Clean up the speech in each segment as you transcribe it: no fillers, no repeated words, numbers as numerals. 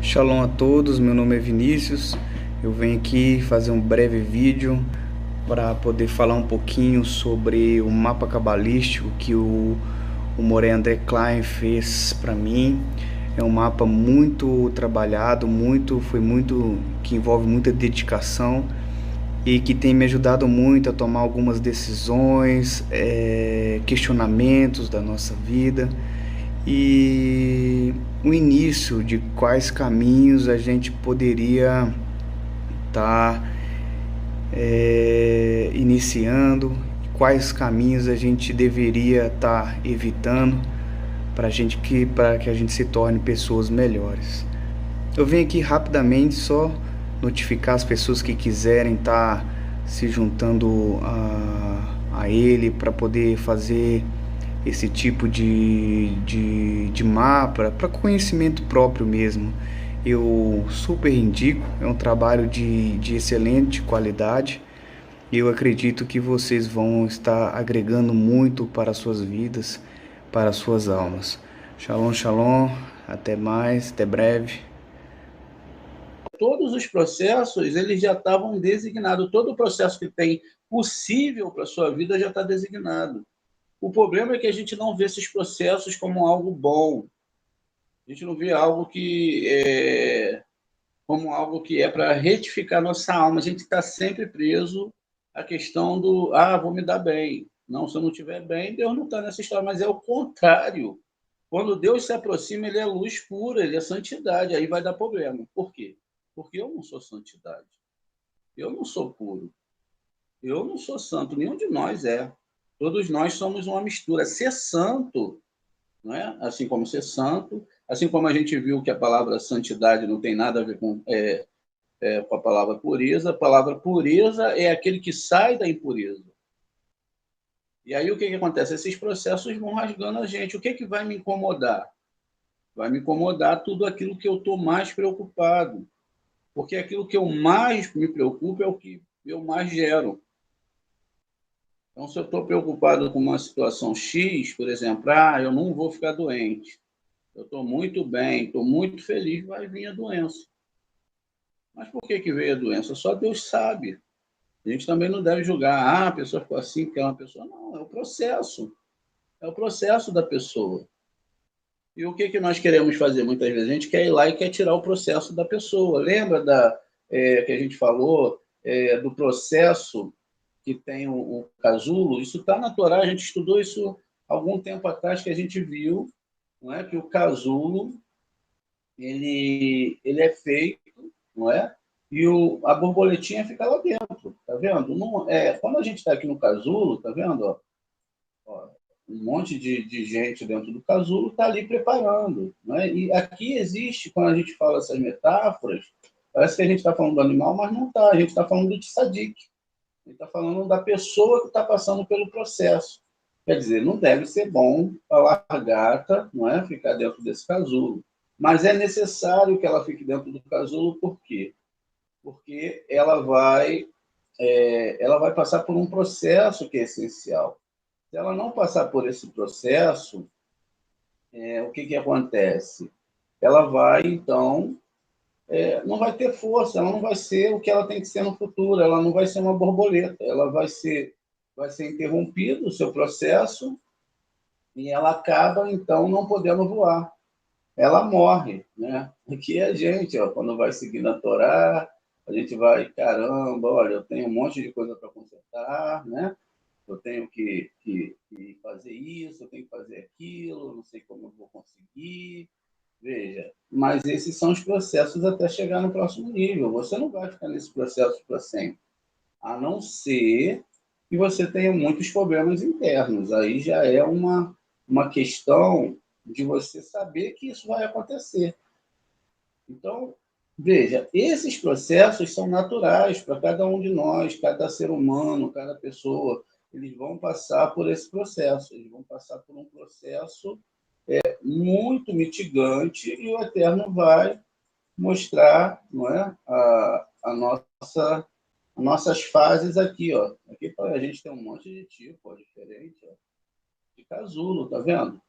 Shalom a todos, meu nome é Vinícius. Eu venho aqui fazer um breve vídeo para poder falar um pouquinho sobre o mapa cabalístico que o Moré André Klein fez para mim. É um mapa muito trabalhado, que envolve muita dedicação e que tem me ajudado muito a tomar algumas decisões, questionamentos da nossa vida e o início de quais caminhos a gente poderia estar iniciando, quais caminhos a gente deveria estar evitando para que a gente se torne pessoas melhores. Eu venho aqui rapidamente só notificar as pessoas que quiserem estar se juntando a ele para poder fazer esse tipo de mapa para conhecimento próprio mesmo. Eu super indico, é um trabalho de excelente qualidade e eu acredito que vocês vão estar agregando muito para as suas vidas, para as suas almas. Shalom, shalom, até mais, até breve. Todos os processos, eles já estavam designados. Todo o processo que tem possível para a sua vida já está designado. O problema é que a gente não vê esses processos como algo bom. A gente não vê algo como algo que é para retificar nossa alma. A gente está sempre preso à questão do vou me dar bem. Não, se eu não estiver bem, Deus não está nessa história. Mas é o contrário. Quando Deus se aproxima, ele é luz pura, ele é santidade. Aí vai dar problema. Por quê? Porque eu não sou santidade. Eu não sou puro. Eu não sou santo. Nenhum de nós é. Todos nós somos uma mistura. Ser santo, não é? Assim como ser santo, assim como a gente viu que a palavra santidade não tem nada a ver com a palavra pureza. A palavra pureza é aquele que sai da impureza. E aí o que acontece? Esses processos vão rasgando a gente. O que vai me incomodar? Vai me incomodar tudo aquilo que eu estou mais preocupado. Porque aquilo que eu mais me preocupo é o que eu mais gero. Então, se eu estou preocupado com uma situação X, por exemplo, eu não vou ficar doente, eu estou muito bem, estou muito feliz, vai vir a doença. Mas por que veio a doença? Só Deus sabe. A gente também não deve julgar, a pessoa ficou assim porque é uma pessoa. Não, é o processo. É o processo da pessoa. E o que nós queremos fazer muitas vezes? A gente quer ir lá e quer tirar o processo da pessoa. Lembra que a gente falou do processo que tem o casulo? Isso está na Torá, a gente estudou isso algum tempo atrás, que a gente viu, não é, que o casulo ele é feito, não é? E a borboletinha fica lá dentro, tá vendo? Não, quando a gente está aqui no casulo, tá vendo? Ó, um monte de gente dentro do casulo está ali preparando, né? E aqui existe, quando a gente fala essas metáforas, parece que a gente está falando do animal, mas não está, a gente está falando do tzadik. Ele está falando da pessoa que está passando pelo processo. Quer dizer, não deve ser bom a largata, não é, ficar dentro desse casulo. Mas é necessário que ela fique dentro do casulo, por quê? Porque ela vai passar por um processo que é essencial. Se ela não passar por esse processo, o que acontece? Ela vai, então, não vai ter força, ela não vai ser o que ela tem que ser no futuro, ela não vai ser uma borboleta, ela vai ser interrompido o seu processo e ela acaba, então, não podendo voar. Ela morre, né? Aqui é a gente, quando vai seguindo a Torá, a gente vai, caramba, olha, eu tenho um monte de coisa para consertar, né? Eu tenho que fazer isso, eu tenho que fazer aquilo, não sei como eu vou conseguir. Veja, mas esses são os processos até chegar no próximo nível. Você não vai ficar nesse processo para sempre, a não ser que você tenha muitos problemas internos. Aí já é uma questão de você saber que isso vai acontecer. Então, veja, esses processos são naturais para cada um de nós, cada ser humano, cada pessoa. Eles vão passar por esse processo, eles vão passar por um processo muito mitigante e o Eterno vai mostrar, não é, nossas fases aqui, ó. Aqui a gente tem um monte de tipo diferente, ó. de casulo, tá vendo?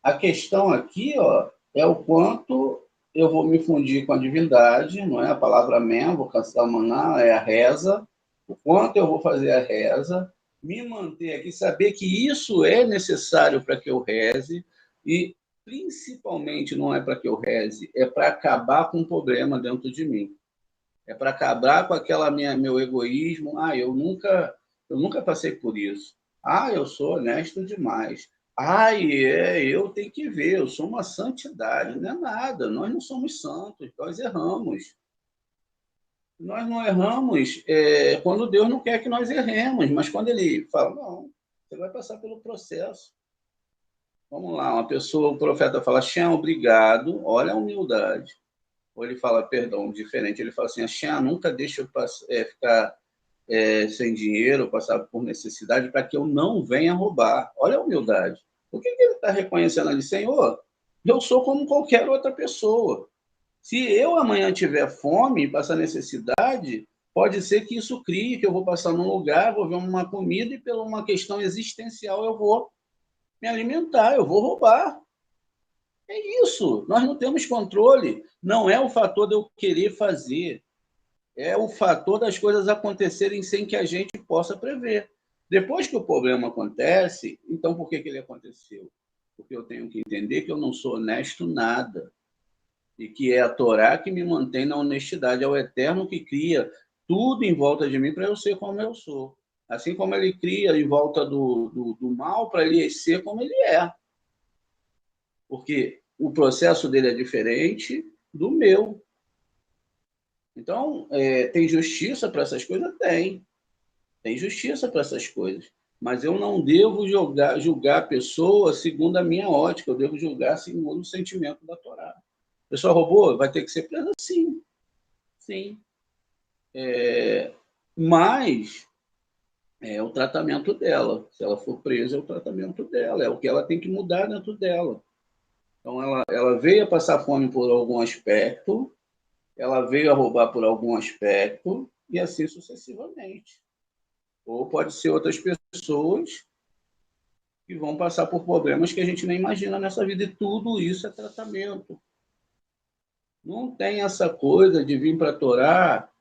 A questão aqui, ó, é o quanto eu vou me fundir com a divindade, não é? A palavra Amém, vou cancelar maná, é a reza. O quanto eu vou fazer a reza, me manter aqui, saber que isso é necessário para que eu reze e, principalmente, não é para que eu reze, é para acabar com um problema dentro de mim. É para acabar com aquela meu egoísmo. Eu nunca passei por isso. Ah, eu sou honesto demais. Ah, eu tenho que ver, eu sou uma santidade. Não é nada, nós não somos santos, nós erramos. Nós não erramos quando Deus não quer que nós erremos, mas quando Ele fala, não, você vai passar pelo processo. Vamos lá, uma pessoa, o profeta fala, Shem, obrigado, olha a humildade. Ou ele fala, perdão, diferente, ele fala assim, Shem, nunca deixa eu ficar sem dinheiro, passar por necessidade, para que eu não venha roubar. Olha a humildade. O que ele está reconhecendo ali? Senhor, eu sou como qualquer outra pessoa. Se eu amanhã tiver fome e passar necessidade, pode ser que isso crie, que eu vou passar num lugar, vou ver uma comida e, por uma questão existencial, eu vou me alimentar, eu vou roubar. É isso. Nós não temos controle. Não é o fator de eu querer fazer. É o fator das coisas acontecerem sem que a gente possa prever. Depois que o problema acontece, então por que ele aconteceu? Porque eu tenho que entender que eu não sou honesto nada. E que é a Torá que me mantém na honestidade. É o Eterno que cria tudo em volta de mim para eu ser como eu sou. Assim como ele cria em volta do mal para ele ser como ele é. Porque o processo dele é diferente do meu. Então, tem justiça para essas coisas? Tem justiça para essas coisas. Mas eu não devo julgar a pessoa segundo a minha ótica, eu devo julgar segundo o sentimento da Torá. A pessoa roubou, vai ter que ser presa? Sim. Sim. Mas é o tratamento dela. Se ela for presa, é o tratamento dela, é o que ela tem que mudar dentro dela. Então, ela veio a passar fome por algum aspecto, ela veio a roubar por algum aspecto, e assim sucessivamente. Ou pode ser outras pessoas que vão passar por problemas que a gente nem imagina nessa vida, e tudo isso é tratamento. Não tem essa coisa de vir para a Torá,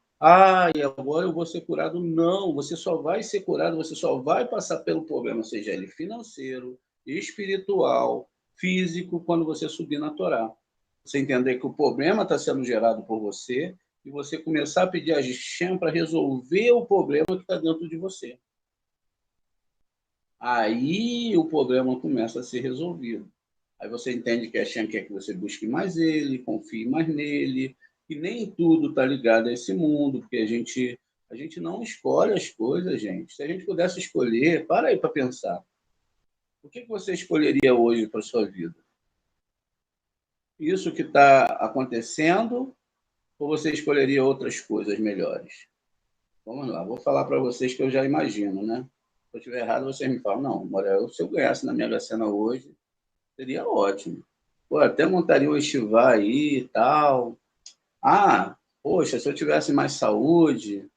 e agora eu vou ser curado. Não, você só vai ser curado, você só vai passar pelo problema, seja ele financeiro, espiritual, físico, quando você subir na Torá. Você entender que o problema está sendo gerado por você e você começar a pedir a Hashem para resolver o problema que está dentro de você. Aí o problema começa a ser resolvido. Aí você entende que a Hashem quer que você busque mais ele, confie mais nele, e nem tudo está ligado a esse mundo, porque a gente não escolhe as coisas, gente. Se a gente pudesse escolher, para aí para pensar. O que você escolheria hoje para a sua vida? Isso que está acontecendo, ou você escolheria outras coisas melhores? Vamos lá, vou falar para vocês que eu já imagino, né? Se eu estiver errado, vocês me falam, não, Morel, se eu ganhasse na Mega Sena hoje, seria ótimo. Pô, até montaria um estivar aí e tal. Poxa, se eu tivesse mais saúde,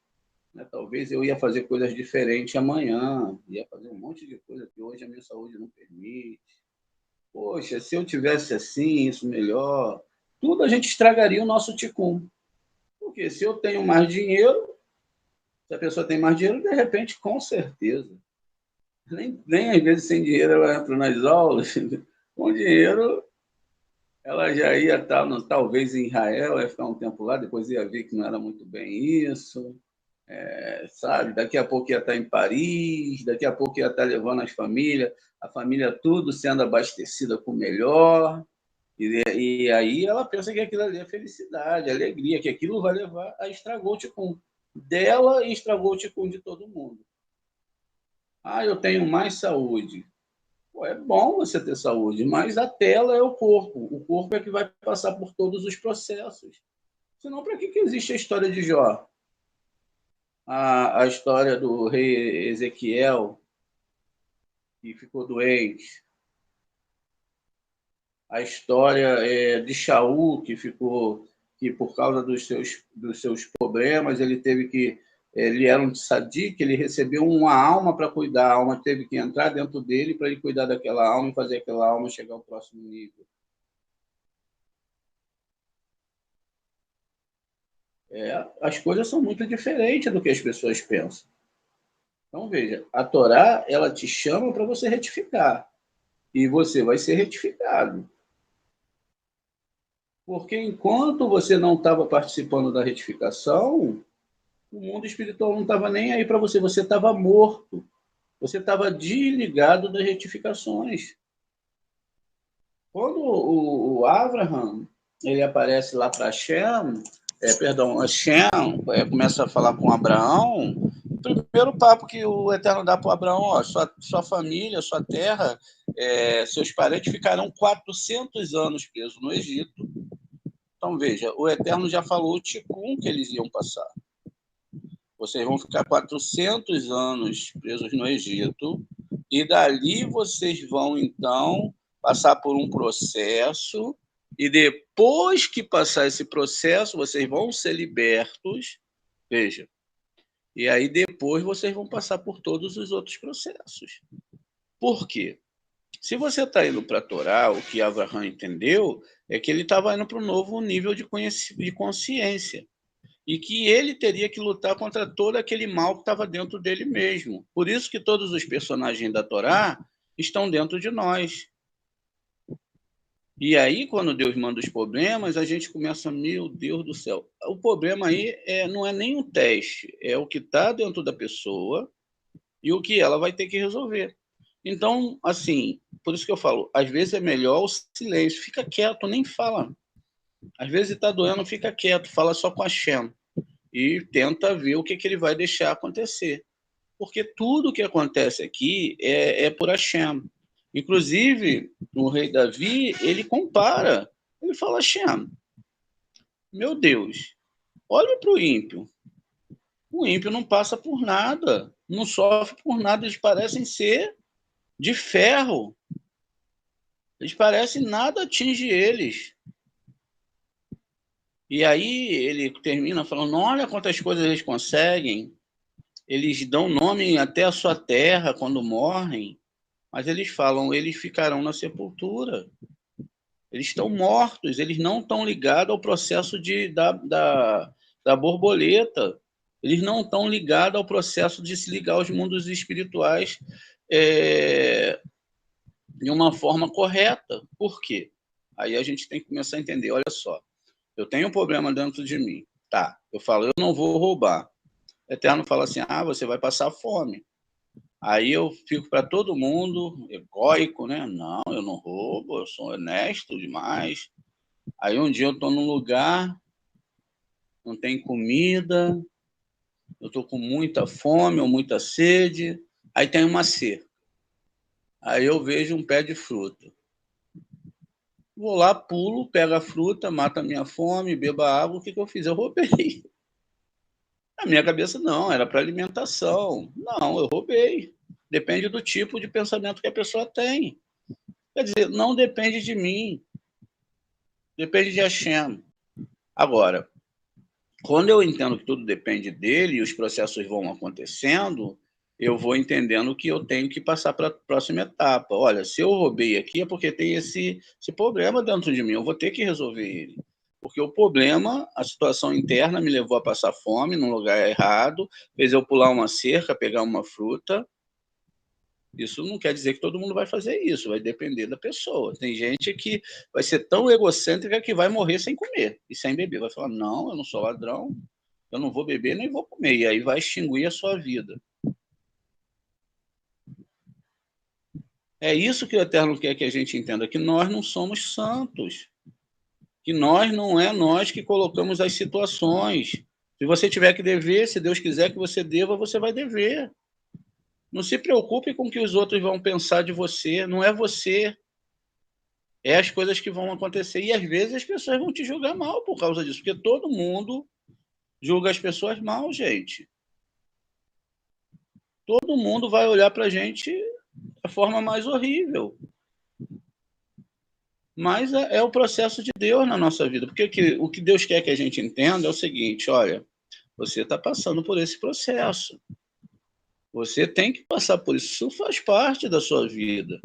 né, talvez eu ia fazer coisas diferentes amanhã, ia fazer um monte de coisa que hoje a minha saúde não permite. Poxa, se eu tivesse assim, isso melhor. Tudo a gente estragaria o nosso ticum. Porque se eu tenho mais dinheiro, se a pessoa tem mais dinheiro, de repente, com certeza. Nem às vezes sem dinheiro ela entra nas aulas. Com dinheiro, ela já ia estar, talvez, em Israel, ia ficar um tempo lá, depois ia ver que não era muito bem isso, sabe? Daqui a pouco ia estar em Paris, daqui a pouco ia estar levando a família tudo sendo abastecida com o melhor, e aí ela pensa que aquilo ali é felicidade, alegria, que aquilo vai levar a estragou o ticum dela e estragou o ticum de todo mundo. Eu tenho mais saúde. Pô, é bom você ter saúde, mas a tela é o corpo. O corpo é que vai passar por todos os processos. Senão, para que existe a história de Jó? A história do rei Ezequiel, que ficou doente. A história de Shaul, que por causa dos seus problemas, ele teve que ele era um tzadik, ele recebeu uma alma para cuidar, a alma teve que entrar dentro dele para ele cuidar daquela alma e fazer aquela alma chegar ao próximo nível. As coisas são muito diferentes do que as pessoas pensam. Então, veja, a Torá, ela te chama para você retificar. E você vai ser retificado. Porque enquanto você não estava participando da retificação, o mundo espiritual não estava nem aí para você. Você estava morto. Você estava desligado das retificações. Quando o Abraham ele aparece lá para Hashem, Hashem começa a falar com Abraão, o primeiro papo que o Eterno dá para o Abraão, ó, sua família, sua terra, seus parentes ficarão 400 anos presos no Egito. Então, veja, o Eterno já falou o ticum que eles iam passar. Vocês vão ficar 400 anos presos no Egito, e dali vocês vão, então, passar por um processo, e depois que passar esse processo, vocês vão ser libertos, veja, e aí depois vocês vão passar por todos os outros processos. Por quê? Se você está indo para a Torá, o que Abraham entendeu é que ele estava indo para um novo nível de consciência, e que ele teria que lutar contra todo aquele mal que estava dentro dele mesmo. Por isso que todos os personagens da Torá estão dentro de nós. E aí, quando Deus manda os problemas, a gente começa, meu Deus do céu. O problema aí não é nem um teste, é o que está dentro da pessoa e o que ela vai ter que resolver. Então, assim, por isso que eu falo, às vezes é melhor o silêncio, fica quieto, nem fala. Às vezes está doendo, fica quieto, fala só com a Hashem e tenta ver o que ele vai deixar acontecer. Porque tudo que acontece aqui é por Hashem. Inclusive, o rei Davi, ele compara, ele fala, Hashem, meu Deus, olha para o ímpio. O ímpio não passa por nada, não sofre por nada, eles parecem ser de ferro. Eles parecem nada atinge eles. E aí ele termina falando, olha quantas coisas eles conseguem, eles dão nome até à sua terra quando morrem, mas eles falam, eles ficarão na sepultura. Eles estão mortos, eles não estão ligados ao processo da borboleta, eles não estão ligados ao processo de se ligar aos mundos espirituais de uma forma correta. Por quê? Aí a gente tem que começar a entender, olha só, eu tenho um problema dentro de mim, tá, eu falo, eu não vou roubar. O Eterno fala assim, você vai passar fome. Aí eu fico para todo mundo, egóico, né? Não, eu não roubo, eu sou honesto demais. Aí um dia eu estou num lugar, não tem comida, eu estou com muita fome ou muita sede, aí tem uma cerca. Aí eu vejo um pé de fruta. Vou lá, pulo, pego a fruta, mato a minha fome, bebo a água, o que eu fiz? Eu roubei. Na minha cabeça, não, era para alimentação. Não, eu roubei. Depende do tipo de pensamento que a pessoa tem. Quer dizer, não depende de mim. Depende de Hashem. Agora, quando eu entendo que tudo depende dele e os processos vão acontecendo, eu vou entendendo que eu tenho que passar para a próxima etapa. Olha, se eu roubei aqui é porque tem esse problema dentro de mim, eu vou ter que resolver ele. Porque o problema, a situação interna me levou a passar fome num lugar errado, fez eu pular uma cerca, pegar uma fruta. Isso não quer dizer que todo mundo vai fazer isso, vai depender da pessoa. Tem gente que vai ser tão egocêntrica que vai morrer sem comer e sem beber. Vai falar, não, eu não sou ladrão, eu não vou beber nem vou comer. E aí vai extinguir a sua vida. É isso que o Eterno quer que a gente entenda, que nós não somos santos. Que nós não é nós que colocamos as situações. Se você tiver que dever, se Deus quiser que você deva, você vai dever. Não se preocupe com o que os outros vão pensar de você. Não é você. É as coisas que vão acontecer. E às vezes as pessoas vão te julgar mal por causa disso. Porque todo mundo julga as pessoas mal, gente. Todo mundo vai olhar para a gente da forma mais horrível. Mas o processo de Deus na nossa vida. Porque o que Deus quer que a gente entenda é o seguinte, olha, Você está passando por esse processo. Você tem que passar por isso. Isso faz parte da sua vida.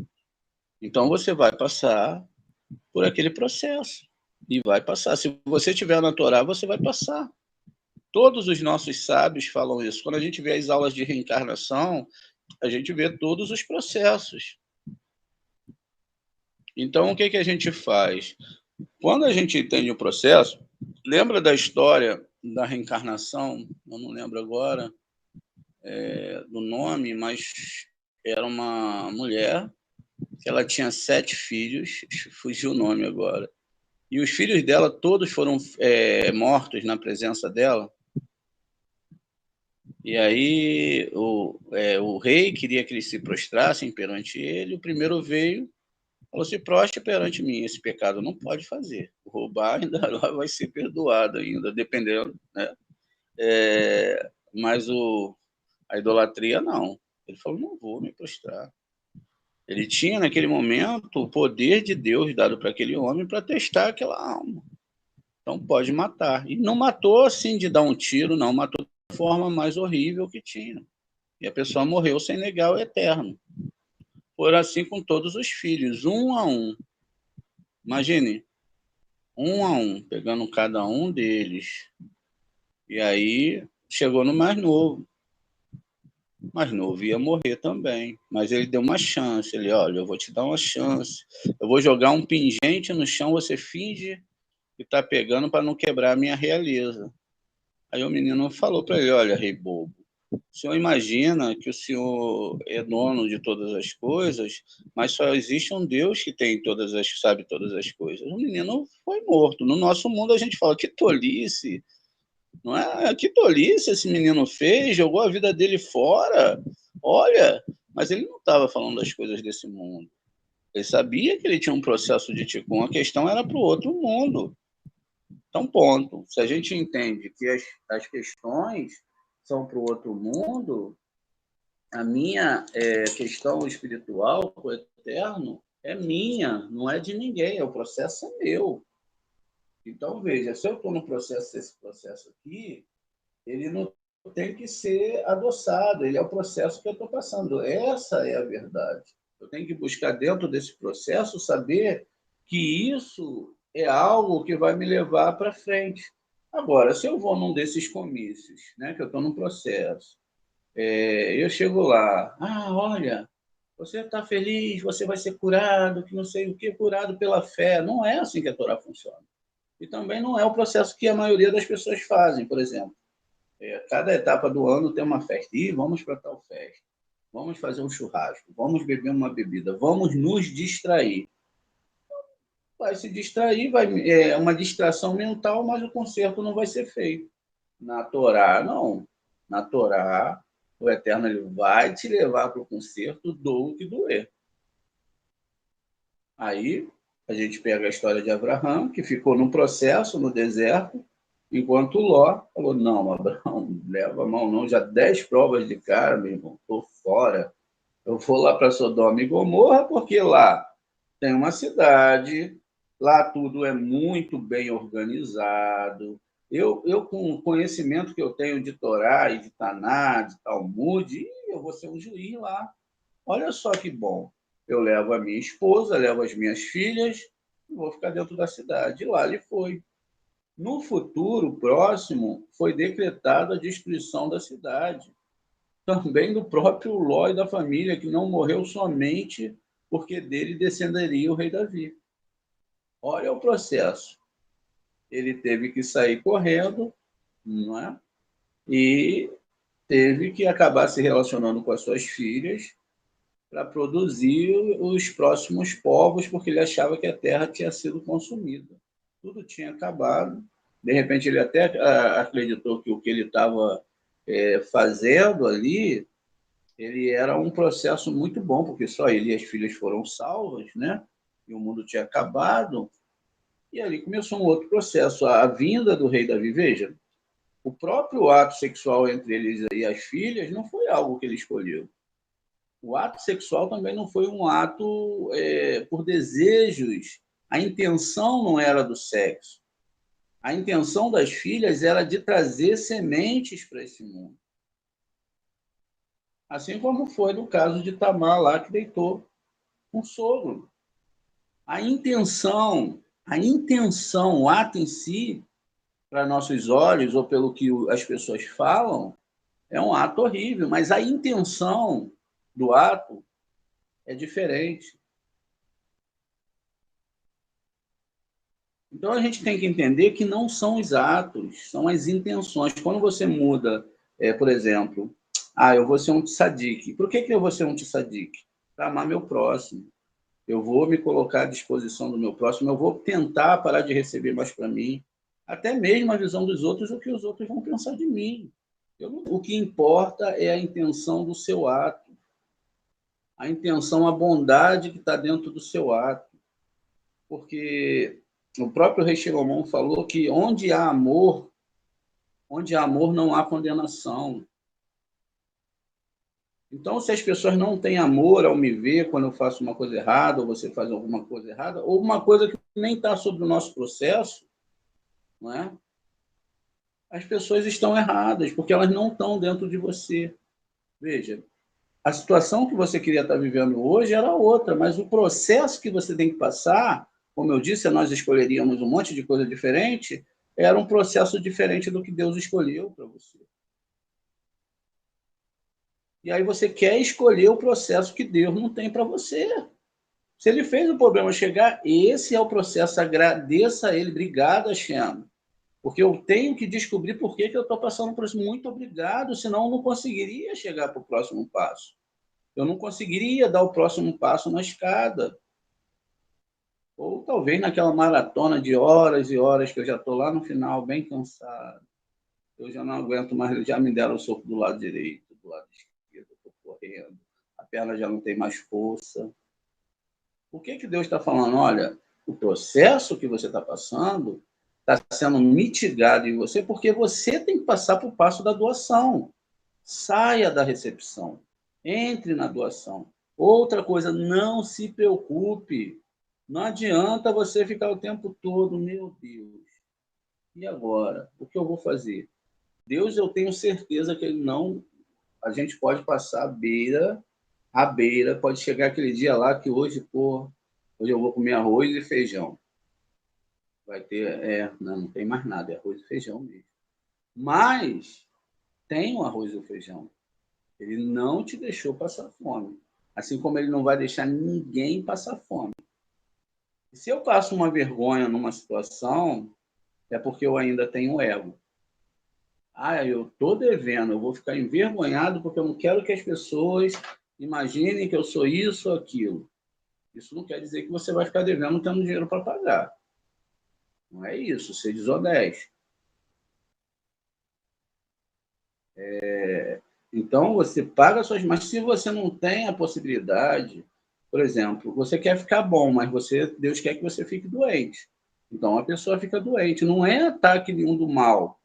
Então, você vai passar por aquele processo. E vai passar. Se você estiver na Torá, você vai passar. Todos os nossos sábios falam isso. Quando a gente vê as aulas de reencarnação, a gente vê todos os processos. Então, o que, que a gente faz? Quando a gente entende o processo, lembra da história da reencarnação? Eu não lembro agora do nome, mas era uma mulher que ela tinha 7 filhos, fugiu o nome agora. E os filhos dela todos foram mortos na presença dela. E aí o rei queria que eles se prostrassem perante ele. O primeiro veio, falou: se prostre perante mim. Esse pecado não pode fazer. Roubar ainda vai ser perdoado ainda, dependendo, né? Mas a idolatria não. Ele falou: não vou me prostrar. Ele tinha naquele momento o poder de Deus dado para aquele homem para testar aquela alma. Então pode matar. E não matou assim de dar um tiro, não. Matou da forma mais horrível que tinha. E a pessoa morreu sem negar o eterno. Foi assim com todos os filhos, um a um. Imagine, um a um, pegando cada um deles. E aí chegou no mais novo. O mais novo ia morrer também. Mas ele deu uma chance. Ele: olha, eu vou te dar uma chance. Eu vou jogar um pingente no chão, você finge que está pegando para não quebrar a minha realeza. Aí o menino falou para ele: olha, rei bobo, o senhor imagina que o senhor é dono de todas as coisas, mas só existe um Deus que sabe todas as coisas. O menino foi morto. No nosso mundo a gente fala: que tolice, não é? Que tolice esse menino fez, jogou a vida dele fora. Olha, mas ele não estava falando das coisas desse mundo. Ele sabia que ele tinha um processo de Tikkun, a questão era para o outro mundo. Então, ponto. Se a gente entende que as questões são para o outro mundo, a minha questão espiritual com o eterno é minha, não é de ninguém, o processo é meu. Então, veja, se eu estou no processo, esse processo aqui, ele não tem que ser adoçado, ele é o processo que eu estou passando. Essa é a verdade. Eu tenho que buscar dentro desse processo saber que isso é algo que vai me levar para frente. Agora, se eu vou num desses comícios, né, que eu estou num processo, eu chego lá: olha, você está feliz, você vai ser curado, que não sei o que, curado pela fé. Não é assim que a Torá funciona. E também não é o processo que a maioria das pessoas fazem, por exemplo. Cada etapa do ano tem uma festa. E vamos para tal festa. Vamos fazer um churrasco. Vamos beber uma bebida. Vamos nos distrair. Vai se distrair, é uma distração mental, mas o conserto não vai ser feito. Na Torá, não. Na Torá, o Eterno ele vai te levar para o conserto, doa o que doer. Aí, a gente pega a história de Abraão, que ficou num processo no deserto, enquanto Ló falou: não, Abraão, leva a mão não, já 10 provas de cara, meu irmão, estou fora. Eu vou lá para Sodoma e Gomorra, porque lá tem uma cidade, lá tudo é muito bem organizado. Com o conhecimento que eu tenho de Torá e de Taná, de Talmud, eu vou ser um juiz lá. Olha só que bom. Eu levo a minha esposa, levo as minhas filhas e vou ficar dentro da cidade. E lá ele foi. No futuro próximo, foi decretada a destruição da cidade. Também do próprio Ló e da família, que não morreu somente porque dele descenderia o rei Davi. Olha o processo. Ele teve que sair correndo, não é? E teve que acabar se relacionando com as suas filhas para produzir os próximos povos, porque ele achava que a terra tinha sido consumida. Tudo tinha acabado. De repente, ele até acreditou que o que ele estava fazendo ali, ele era um processo muito bom, porque só ele e as filhas foram salvas, né? E o mundo tinha acabado. E ali começou um outro processo, a vinda do rei Davi. Veja, o próprio ato sexual entre eles e as filhas não foi algo que ele escolheu. O ato sexual também não foi um ato por desejos. A intenção não era do sexo. A intenção das filhas era de trazer sementes para esse mundo. Assim como foi no caso de Tamar lá, que deitou com o sogro. A intenção, o ato em si, para nossos olhos, ou pelo que as pessoas falam, é um ato horrível, mas a intenção do ato é diferente. Então a gente tem que entender que não são os atos, são as intenções. Quando você muda, por exemplo, eu vou ser um tzadik. Por que eu vou ser um tzadik? Para amar meu próximo. Eu vou me colocar à disposição do meu próximo, eu vou tentar parar de receber mais para mim, até mesmo a visão dos outros, o que os outros vão pensar de mim. O que importa é a intenção do seu ato, a intenção, a bondade que está dentro do seu ato. Porque o próprio rei Salomão falou que onde há amor não há condenação. Então, se as pessoas não têm amor ao me ver quando eu faço uma coisa errada, ou você faz alguma coisa errada, ou uma coisa que nem está sobre o nosso processo, não é? As pessoas estão erradas, porque elas não estão dentro de você. Veja, a situação que você queria estar vivendo hoje era outra, mas o processo que você tem que passar, como eu disse, nós escolheríamos um monte de coisa diferente, era um processo diferente do que Deus escolheu para você. E aí você quer escolher o processo que Deus não tem para você. Se ele fez o problema chegar, esse é o processo, agradeça a ele, obrigado, Hashem. Porque eu tenho que descobrir por que eu estou passando por isso. Muito obrigado, senão eu não conseguiria chegar para o próximo passo. Eu não conseguiria dar o próximo passo na escada. Ou talvez naquela maratona de horas e horas que eu já estou lá no final, bem cansado. Eu já não aguento mais, já me deram o soco do lado direito, do lado esquerdo, estou correndo. A perna já não tem mais força. Por que Deus está falando? Olha, o processo que você está passando está sendo mitigado em você porque você tem que passar para o passo da doação. Saia da recepção. Entre na doação. Outra coisa, não se preocupe. Não adianta você ficar o tempo todo, meu Deus. E agora? O que eu vou fazer? Deus, eu tenho certeza que ele não... A gente pode passar à beira, pode chegar aquele dia lá que hoje eu vou comer arroz e feijão. Vai ter, não tem mais nada, é arroz e feijão mesmo. Mas tem o arroz e o feijão. Ele não te deixou passar fome. Assim como ele não vai deixar ninguém passar fome. E se eu passo uma vergonha numa situação, é porque eu ainda tenho ego. Eu estou devendo, eu vou ficar envergonhado porque eu não quero que as pessoas imaginem que eu sou isso ou aquilo. Isso não quer dizer que você vai ficar devendo tendo dinheiro para pagar. Não é isso, ser desonesto. Então, você paga suas... Mas se você não tem a possibilidade, por exemplo, você quer ficar bom, mas Deus quer que você fique doente. Então, a pessoa fica doente. Não é ataque nenhum do mal.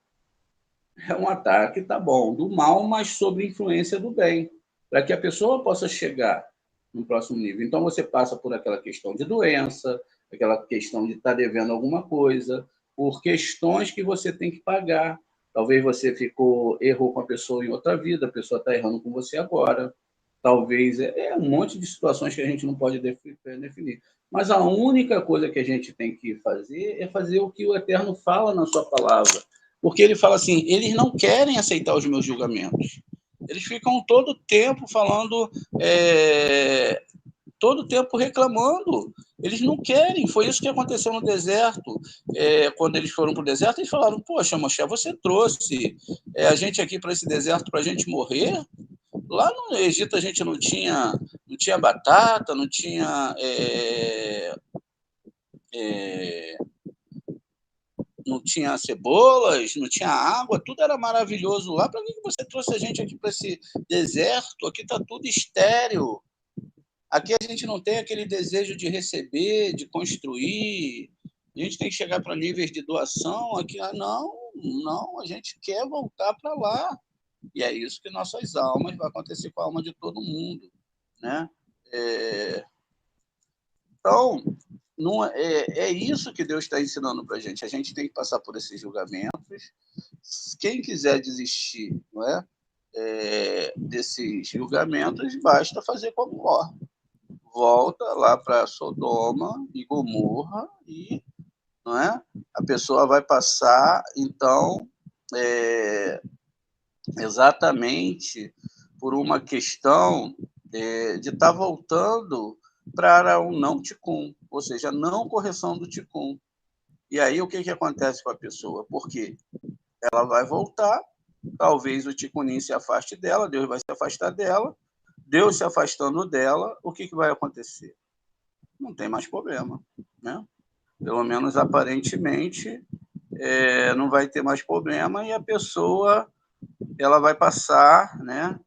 É um ataque, tá bom, do mal, mas sob influência do bem, para que a pessoa possa chegar no próximo nível. Então, você passa por aquela questão de doença, aquela questão de estar devendo alguma coisa, por questões que você tem que pagar. Talvez você errou com a pessoa em outra vida, a pessoa está errando com você agora. Talvez um monte de situações que a gente não pode definir. Mas a única coisa que a gente tem que fazer é fazer o que o Eterno fala na sua palavra. Porque ele fala assim, eles não querem aceitar os meus julgamentos. Eles ficam todo o tempo falando, todo o tempo reclamando. Eles não querem. Foi isso que aconteceu no deserto. Quando eles foram para o deserto, eles falaram, poxa, Moshe, você trouxe a gente aqui para esse deserto para a gente morrer? Lá no Egito a gente não tinha batata, não tinha... não tinha cebolas, não tinha água, tudo era maravilhoso lá. Para que você trouxe a gente aqui para esse deserto? Aqui está tudo estéril. Aqui a gente não tem aquele desejo de receber, de construir. A gente tem que chegar para níveis de doação. Aqui, não, a gente quer voltar para lá. E é isso que nossas almas vai acontecer com a alma de todo mundo, né? Então, não é isso que Deus está ensinando para a gente. A gente tem que passar por esses julgamentos. Quem quiser desistir, não é? Desses julgamentos, basta fazer como Ló. Volta lá para Sodoma e Gomorra e, não é? A pessoa vai passar, então, exatamente por uma questão de estar voltando para um não ticum, ou seja, não correção do ticum. E aí o que acontece com a pessoa? Porque ela vai voltar, talvez o ticunim se afaste dela, Deus vai se afastar dela, Deus se afastando dela, o que vai acontecer? Não tem mais problema, né? Pelo menos aparentemente não vai ter mais problema e a pessoa ela vai passar, né,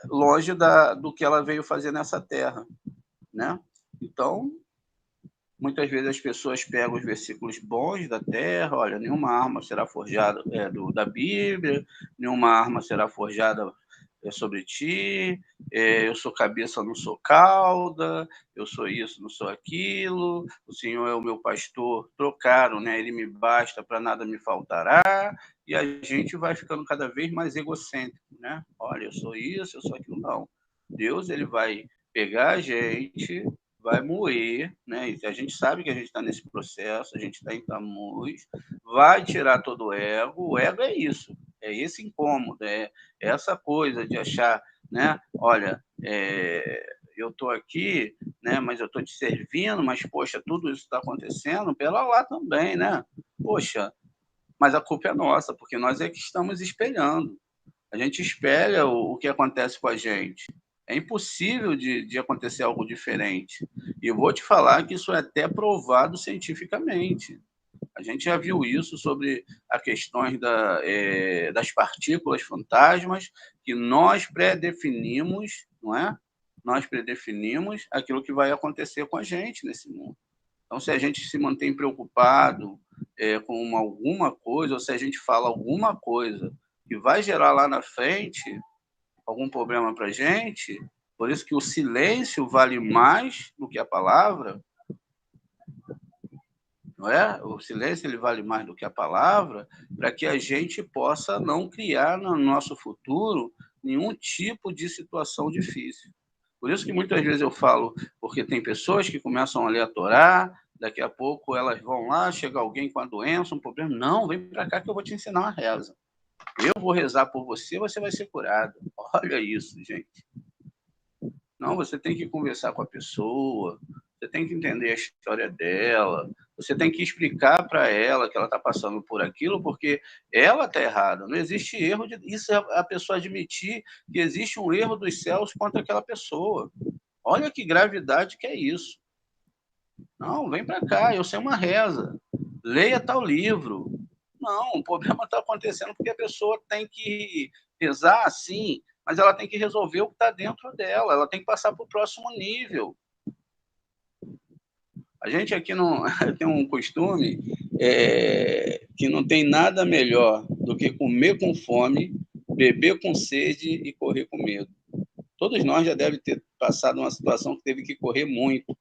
longe do que ela veio fazer nessa terra, né? Então, muitas vezes as pessoas pegam os versículos bons da terra, olha, nenhuma arma será forjada da Bíblia, nenhuma arma será forjada sobre ti, eu sou cabeça, não sou cauda, eu sou isso, não sou aquilo, o Senhor é o meu pastor, trocaram, né? Ele me basta, para nada me faltará, e a gente vai ficando cada vez mais egocêntrico, né? Olha, eu sou isso, eu sou aquilo, não. Deus, ele vai pegar a gente, vai moer, né? E a gente sabe que a gente está nesse processo, a gente está em Tammuz, vai tirar todo o ego é isso, é esse incômodo, é essa coisa de achar, né? Olha, eu estou aqui, né? Mas eu estou te servindo, mas poxa, tudo isso está acontecendo pela lá também, né? Poxa, mas a culpa é nossa, porque nós é que estamos espelhando. A gente espelha o que acontece com a gente. É impossível de acontecer algo diferente. E eu vou te falar que isso é até provado cientificamente. A gente já viu isso sobre as questões das partículas fantasmas, que nós predefinimos, não é? Nós predefinimos aquilo que vai acontecer com a gente nesse mundo. Então, se a gente se mantém preocupado com alguma coisa, ou se a gente fala alguma coisa que vai gerar lá na frente algum problema para a gente, por isso que o silêncio vale mais do que a palavra, não é? O silêncio ele vale mais do que a palavra, para que a gente possa não criar no nosso futuro nenhum tipo de situação difícil. Por isso que muitas vezes eu falo, porque tem pessoas que começam a ler a Torá, daqui a pouco elas vão lá, chega alguém com a doença, um problema, não, vem para cá que eu vou te ensinar uma reza. Eu vou rezar por você, você vai ser curado. Olha isso, gente. Não, você tem que conversar com a pessoa, você tem que entender a história dela, você tem que explicar para ela que ela está passando por aquilo, porque ela está errada. Não existe erro. Isso é a pessoa admitir que existe um erro dos céus contra aquela pessoa. Olha que gravidade que é isso. Não, vem para cá, eu sei uma reza. Leia tal livro. Não, o problema está acontecendo porque a pessoa tem que rezar assim, mas ela tem que resolver o que está dentro dela, ela tem que passar para o próximo nível. A gente aqui não tem um costume que não tem nada melhor do que comer com fome, beber com sede e correr com medo. Todos nós já devem ter passado uma situação que teve que correr muito,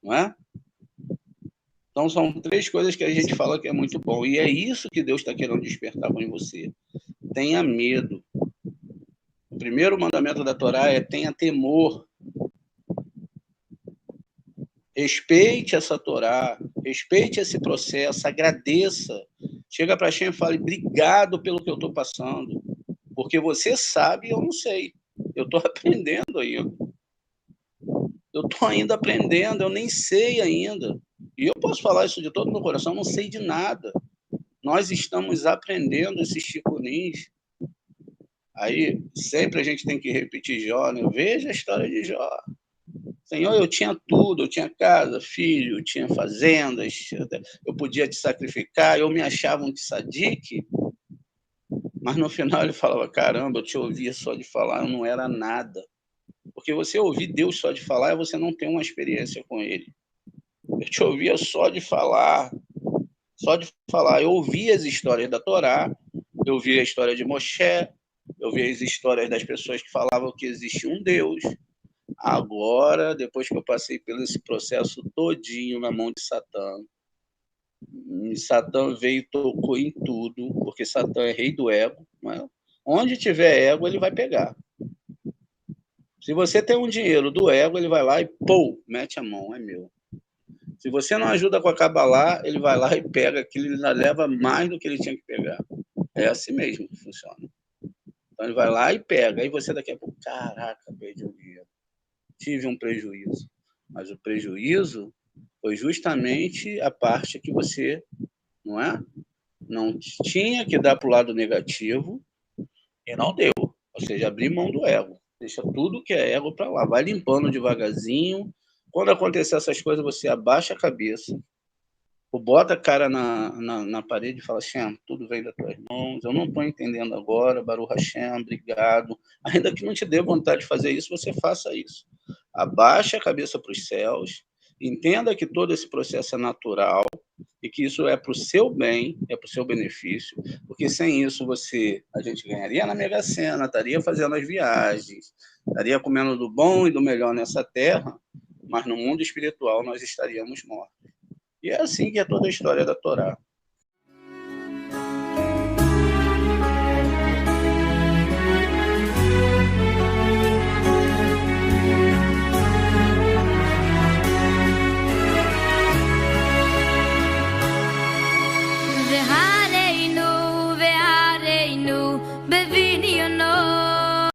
não é? Então, são 3 coisas que a gente fala que é muito bom. E é isso que Deus está querendo despertar em você. Tenha medo. O primeiro mandamento da Torá é tenha temor. Respeite essa Torá, respeite esse processo, agradeça. Chega para a Hashem e fale, obrigado pelo que eu estou passando. Porque você sabe e eu não sei. Eu estou aprendendo ainda. Eu estou ainda aprendendo, eu nem sei ainda. E eu posso falar isso de todo o meu coração, não sei de nada. Nós estamos aprendendo esses ticunins. Aí sempre a gente tem que repetir Jó, né? Veja a história de Jó. Senhor, eu tinha tudo, eu tinha casa, filho, eu tinha fazendas, eu podia te sacrificar, eu me achava um tzadik, mas no final ele falava, caramba, eu te ouvia só de falar, eu não era nada. Porque você ouvir Deus só de falar, você não tem uma experiência com ele. Eu te ouvia só de falar. Eu ouvia as histórias da Torá, eu ouvia a história de Moshe, eu ouvia as histórias das pessoas que falavam que existia um Deus. Agora, depois que eu passei pelo esse processo todinho na mão de Satã, Satã veio e tocou em tudo, porque Satã é rei do ego. Não é? Onde tiver ego, ele vai pegar. Se você tem um dinheiro do ego, ele vai lá e, pô, mete a mão, é meu. Se você não ajuda com a Kabbalah, ele vai lá e pega aquilo, ele ainda leva mais do que ele tinha que pegar. É assim mesmo que funciona. Então ele vai lá e pega. Aí você daqui a pouco, caraca, perdi o dinheiro. Tive um prejuízo. Mas o prejuízo foi justamente a parte que você, não é? Não tinha que dar para o lado negativo e não deu. Ou seja, abrir mão do ego. Deixa tudo que é ego para lá. Vai limpando devagarzinho. Quando acontecer essas coisas, você abaixa a cabeça, bota a cara na parede e fala, Hashem, tudo vem das tuas mãos, eu não estou entendendo agora, Baruch Hashem, obrigado. Ainda que não te dê vontade de fazer isso, você faça isso. Abaixa a cabeça para os céus, entenda que todo esse processo é natural e que isso é para o seu bem, é para o seu benefício, porque sem isso a gente ganharia na Mega Sena, estaria fazendo as viagens, estaria comendo do bom e do melhor nessa terra, mas no mundo espiritual nós estaríamos mortos. E é assim que é toda a história da Torá.